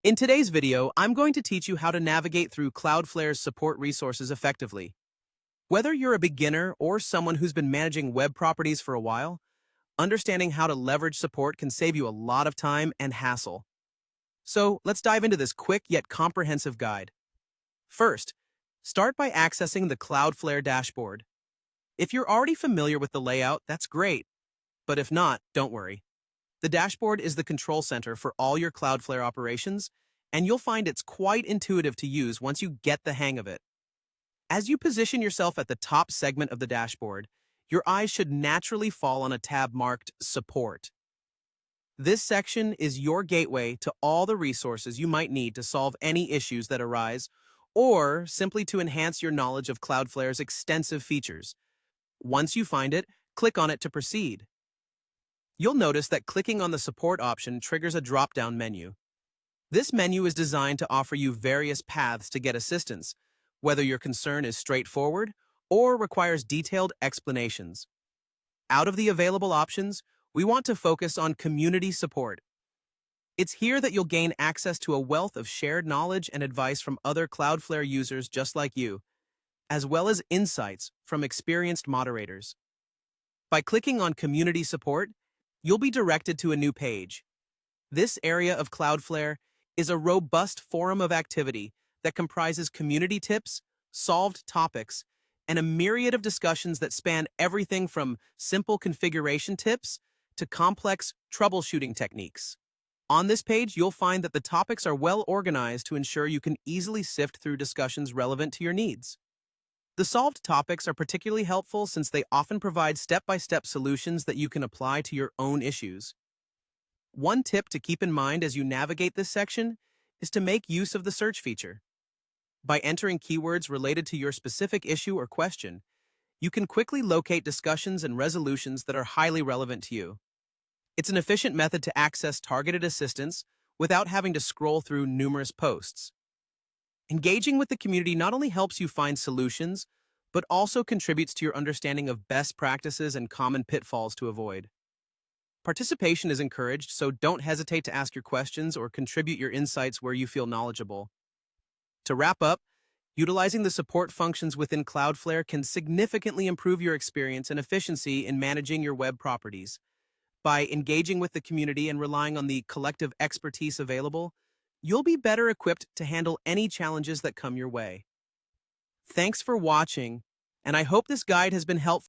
In today's video, I'm going to teach you how to navigate through Cloudflare's support resources effectively. Whether you're a beginner or someone who's been managing web properties for a while, understanding how to leverage support can save you a lot of time and hassle. So let's dive into this quick yet comprehensive guide. First, start by accessing the Cloudflare dashboard. If you're already familiar with the layout, that's great. But if not, don't worry. The dashboard is the control center for all your Cloudflare operations, and you'll find it's quite intuitive to use once you get the hang of it. As you position yourself at the top segment of the dashboard, your eyes should naturally fall on a tab marked Support. This section is your gateway to all the resources you might need to solve any issues that arise, or simply to enhance your knowledge of Cloudflare's extensive features. Once you find it, click on it to proceed. You'll notice that clicking on the Support option triggers a drop-down menu. This menu is designed to offer you various paths to get assistance, whether your concern is straightforward or requires detailed explanations. Out of the available options, we want to focus on community support. It's here that you'll gain access to a wealth of shared knowledge and advice from other Cloudflare users just like you, as well as insights from experienced moderators. By clicking on Community Support, you'll be directed to a new page. This area of Cloudflare is a robust forum of activity that comprises community tips, solved topics, and a myriad of discussions that span everything from simple configuration tips to complex troubleshooting techniques. On this page, you'll find that the topics are well organized to ensure you can easily sift through discussions relevant to your needs. The solved topics are particularly helpful since they often provide step-by-step solutions that you can apply to your own issues. One tip to keep in mind as you navigate this section is to make use of the search feature. By entering keywords related to your specific issue or question, you can quickly locate discussions and resolutions that are highly relevant to you. It's an efficient method to access targeted assistance without having to scroll through numerous posts. Engaging with the community not only helps you find solutions, but also contributes to your understanding of best practices and common pitfalls to avoid. Participation is encouraged, so don't hesitate to ask your questions or contribute your insights where you feel knowledgeable. To wrap up, utilizing the support functions within Cloudflare can significantly improve your experience and efficiency in managing your web properties. By engaging with the community and relying on the collective expertise available, you'll be better equipped to handle any challenges that come your way. Thanks for watching, and I hope this guide has been helpful.